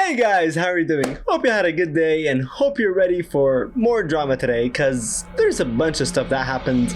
Hey guys, how are you doing? Hope you had a good day and hope you're ready for more drama today because there's a bunch of stuff that happened.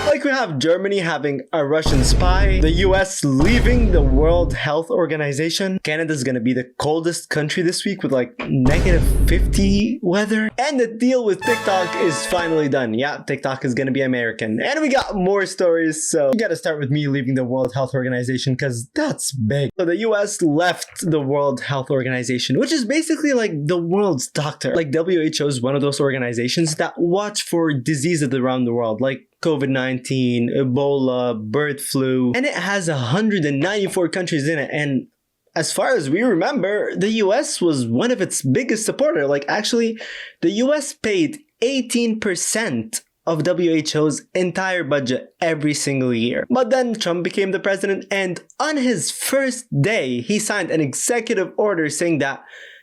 Like we have Germany having a Russian spy, the US leaving the World Health Organization, Canada's gonna be the coldest country this week with like -50 weather, and the deal with TikTok is finally done. Yeah, TikTok is gonna be American. And we got more stories, so we gotta start with me leaving the World Health Organization because that's big. So the US left the World Health Organization, which is basically like the world's doctor. Like WHO is one of those organizations that watch for diseases around the world, like COVID-19, Ebola, bird flu, and it has 194 countries in it. And as far as we remember, the US was one of its biggest supporters. Like actually, the US paid 18% of WHO's entire budget every single year. But then Trump became the president, and on his first day, he signed an executive order saying that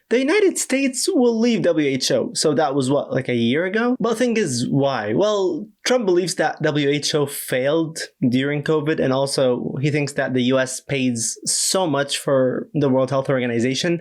the United States will leave WHO. So that was what, like a year ago? But the thing is, why? Well, Trump believes that WHO failed during COVID, and also he thinks that the US pays so much for the World Health Organization.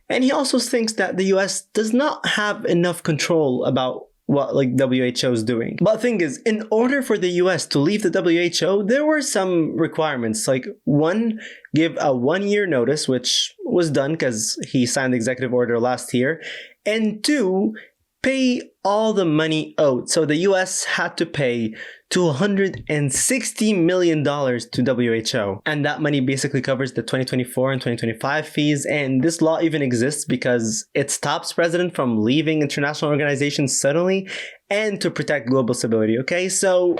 And he also thinks that the US does not have enough control about what like WHO is doing. But the thing is, in order for the US to leave the WHO, there were some requirements. Like one, give a 1-year notice, which was done because he signed the executive order last year. And two, pay all the money owed. So the US had to pay $260 million to WHO. And that money basically covers the 2024 and 2025 fees. And this law even exists because it stops president from leaving international organizations suddenly and to protect global stability. Okay, so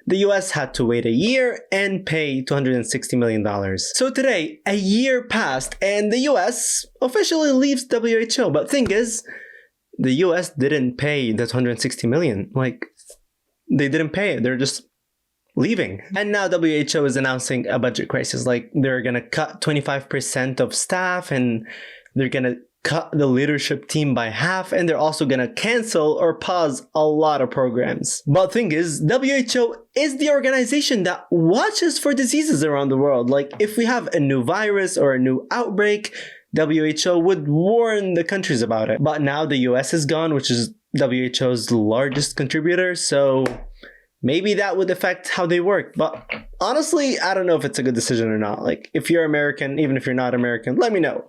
the US had to wait a year and pay $260 million. So today, a year passed and the US officially leaves WHO. But thing is, the US didn't pay the $260 million. Like, they didn't pay it. They're just leaving. And now WHO is announcing a budget crisis. Like, they're gonna cut 25% of staff, and they're gonna cut the leadership team by half, and they're also gonna cancel or pause a lot of programs. But the thing is, WHO is the organization that watches for diseases around the world. Like, if we have a new virus or a new outbreak, WHO would warn the countries about it. But now the US is gone, which is WHO's largest contributor, so maybe that would affect how they work. But honestly, I don't know if it's a good decision or not. Like, if you're American, even if you're not American, let me know.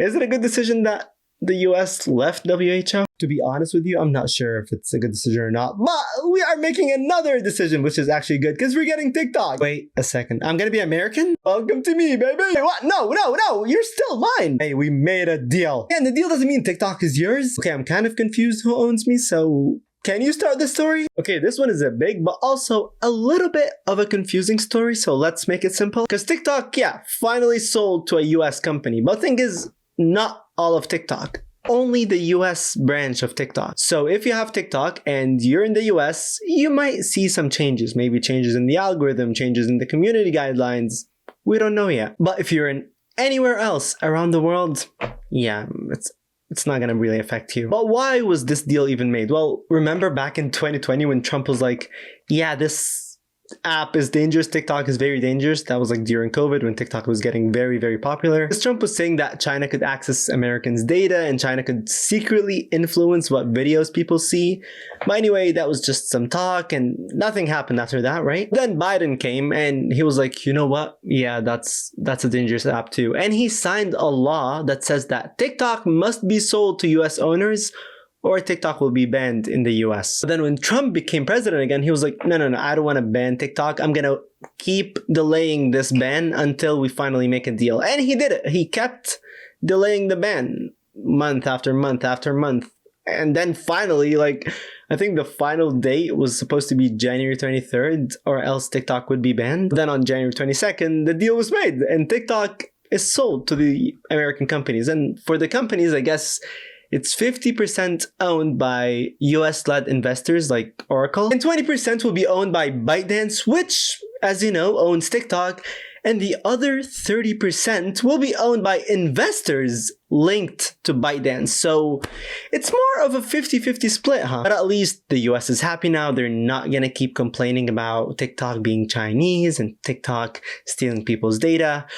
Is it a good decision that the US left WHO? To be honest with you, I'm not sure if it's a good decision or not, but we are making another decision, which is actually good because we're getting TikTok. Wait a second. I'm gonna be American? Welcome to me, baby. What? No. You're still mine. Hey, we made a deal. And the deal doesn't mean TikTok is yours. Okay, I'm kind of confused who owns me, so can you start the story? Okay, this one is a big, but also a little bit of a confusing story, so let's make it simple. Because TikTok, yeah, finally sold to a US company. But the thing is, not all of TikTok. Only the US branch of TikTok. So if you have TikTok and you're in the US, you might see some changes. Maybe changes in the algorithm, changes in the community guidelines. We don't know yet. But if you're in anywhere else around the world, yeah, it's not gonna really affect you. But why was this deal even made? Well, remember back in 2020 when Trump was like, yeah, this app is dangerous, TikTok is very dangerous. That was like during COVID when TikTok was getting very, very popular. Because Trump was saying that China could access Americans' data and China could secretly influence what videos people see. But anyway, that was just some talk and nothing happened after that, right? Then Biden came and he was like, you know what? Yeah, that's a dangerous app too. And he signed a law that says that TikTok must be sold to US owners or TikTok will be banned in the US. But then when Trump became president again, he was like, no, I don't want to ban TikTok. I'm going to keep delaying this ban until we finally make a deal. And he did it. He kept delaying the ban month after month after month. And then finally, like, I think the final date was supposed to be January 23rd or else TikTok would be banned. Then on January 22nd, the deal was made and TikTok is sold to the American companies. And for the companies, I guess, it's 50% owned by US-led investors like Oracle, and 20% will be owned by ByteDance, which, as you know, owns TikTok, and the other 30% will be owned by investors linked to ByteDance. So it's more of a 50-50 split, huh? But at least the US is happy now. They're not gonna keep complaining about TikTok being Chinese and TikTok stealing people's data.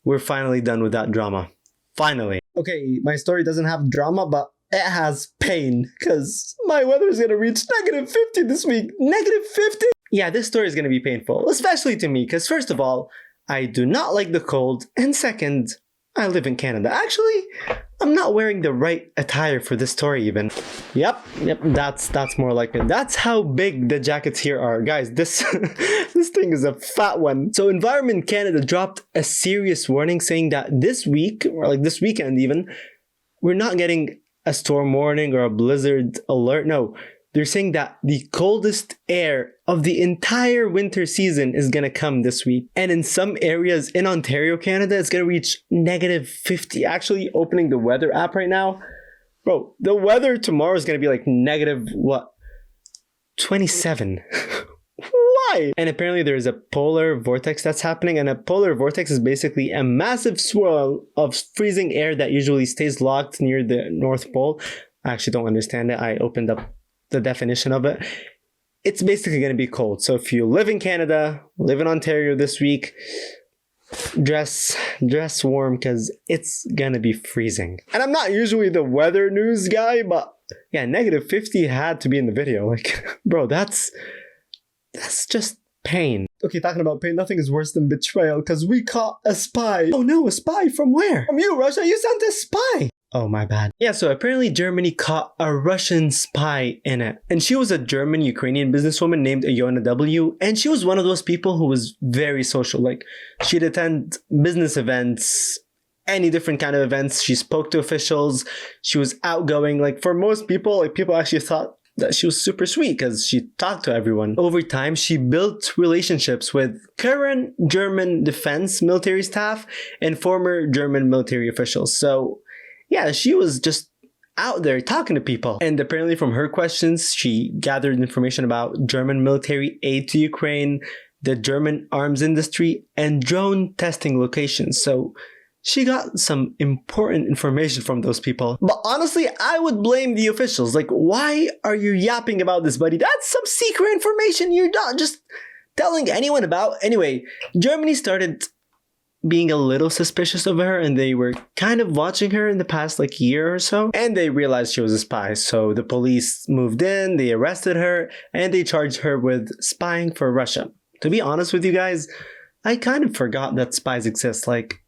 we're finally done with that drama. Finally. Okay, my story doesn't have drama, but it has pain, because my weather is going to reach -50 this week. -50? Yeah, this story is going to be painful, especially to me, because first of all, I do not like the cold, and second, I live in Canada. Actually, I'm not wearing the right attire for this story even. Yep, that's more like it. That's how big the jackets here are. Guys, this this thing is a fat one. So Environment Canada dropped a serious warning saying that this week, or like this weekend even, we're not getting a storm warning or a blizzard alert. No, they're saying that the coldest air of the entire winter season is gonna come this week. And in some areas in Ontario, Canada, it's gonna reach -50. Actually, opening the weather app right now, bro, the weather tomorrow is gonna be like -27. Why? And apparently there's a polar vortex that's happening, and a polar vortex is basically a massive swirl of freezing air that usually stays locked near the North Pole. I actually don't understand it. I opened up the definition of it. It's basically going to be cold. So if you live in Canada, live in Ontario this week, dress warm, because it's going to be freezing. And I'm not usually the weather news guy, but yeah, -50 had to be in the video. Like, bro, that's just pain. Okay, talking about pain, nothing is worse than betrayal, because we caught a spy. Oh no, a spy? From where? From you, Russia. You sent a spy. Oh, my bad. Yeah, so apparently Germany caught a Russian spy in it. And she was a German-Ukrainian businesswoman named Iona W. And she was one of those people who was very social. Like, she'd attend business events, any different kind of events. She spoke to officials. She was outgoing. Like, for most people, like, people actually thought that she was super sweet because she talked to everyone. Over time, she built relationships with current German defense military staff and former German military officials. So yeah, she was just out there talking to people. And apparently from her questions, she gathered information about German military aid to Ukraine, the German arms industry, and drone testing locations. So she got some important information from those people. But honestly, I would blame the officials. Like, why are you yapping about this, buddy? That's some secret information you're not just telling anyone about. Anyway, Germany started being a little suspicious of her, and they were kind of watching her in the past like year or so, and they realized she was a spy. So the police moved in, they arrested her, and they charged her with spying for Russia. To be honest with you guys, I kind of forgot that spies exist. Like,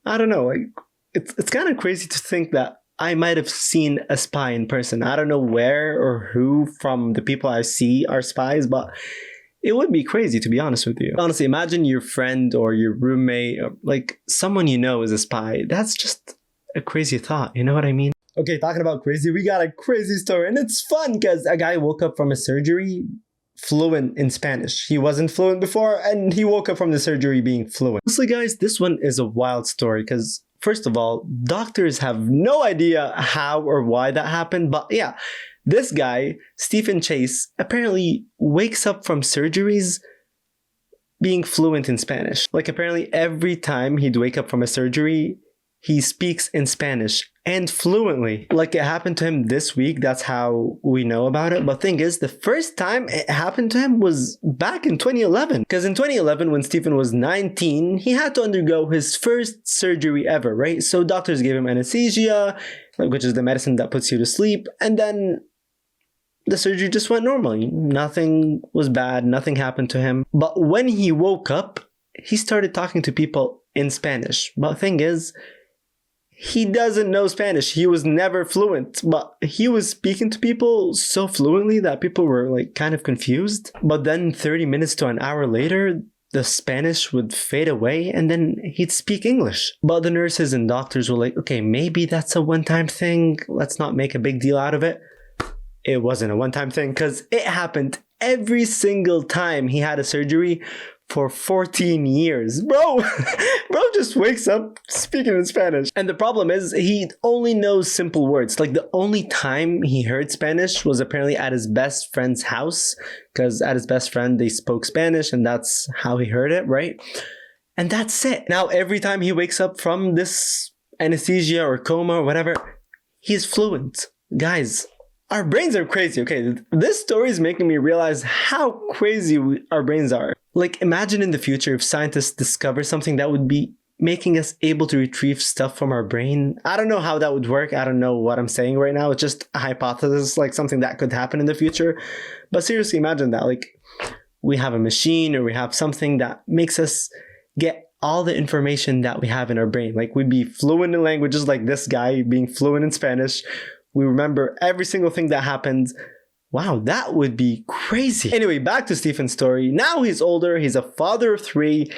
I don't know, like it's kind of crazy to think that I might have seen a spy in person. I don't know where or who from the people I see are spies, but it would be crazy, to be honest with you. Honestly, imagine your friend or your roommate, or like someone you know is a spy. That's just a crazy thought, you know what I mean? Okay, talking about crazy, we got a crazy story, and it's fun because a guy woke up from a surgery fluent in Spanish. He wasn't fluent before, and he woke up from the surgery being fluent. Honestly, guys, this one is a wild story because, first of all, doctors have no idea how or why that happened, but yeah, this guy, Stephen Chase, apparently wakes up from surgeries being fluent in Spanish. Like, apparently every time he'd wake up from a surgery, he speaks in Spanish and fluently. Like, it happened to him this week. That's how we know about it. But thing is, the first time it happened to him was back in 2011. Because in 2011, when Stephen was 19, he had to undergo his first surgery ever, right? So doctors gave him anesthesia, which is the medicine that puts you to sleep. And then the surgery just went normally. Nothing was bad. Nothing happened to him. But when he woke up, he started talking to people in Spanish. But thing is, he doesn't know Spanish. He was never fluent, but he was speaking to people so fluently that people were like kind of confused. But then 30 minutes to an hour later, the Spanish would fade away and then he'd speak English. But the nurses and doctors were like, okay, maybe that's a one-time thing. Let's not make a big deal out of it. It wasn't a one-time thing because it happened every single time he had a surgery for 14 years. Bro just wakes up speaking in Spanish. And the problem is he only knows simple words. Like, the only time he heard Spanish was apparently at his best friend's house, because at his best friend they spoke Spanish and that's how he heard it, right? And that's it. Now every time he wakes up from this anesthesia or coma or whatever, he's fluent. Guys, our brains are crazy, okay? This story is making me realize how crazy our brains are. Like, imagine in the future if scientists discover something that would be making us able to retrieve stuff from our brain. I don't know how that would work. I don't know what I'm saying right now. It's just a hypothesis, like something that could happen in the future. But seriously, imagine that. Like, we have a machine or we have something that makes us get all the information that we have in our brain. Like, we'd be fluent in languages, like this guy being fluent in Spanish. We remember every single thing that happened. Wow, that would be crazy. Anyway, back to Stephen's story. Now he's older, he's a father of 3,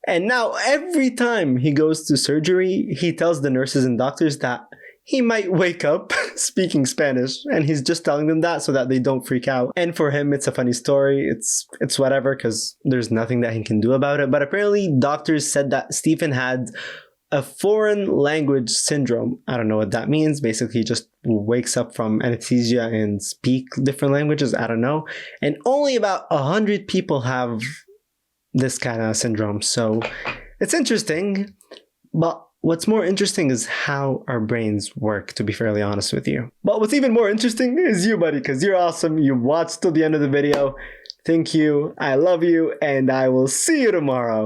and now every time he goes to surgery, he tells the nurses and doctors that he might wake up speaking Spanish, and he's just telling them that so that they don't freak out. And for him, it's a funny story. It's whatever, because there's nothing that he can do about it. But apparently, doctors said that Stephen had a foreign language syndrome. I don't know what that means. Basically, he just wakes up from anesthesia and speak different languages. I don't know. And only about 100 people have this kind of syndrome. So it's interesting. But what's more interesting is how our brains work, to be fairly honest with you. But what's even more interesting is you, buddy, because you're awesome. You watched till the end of the video. Thank you. I love you. And I will see you tomorrow.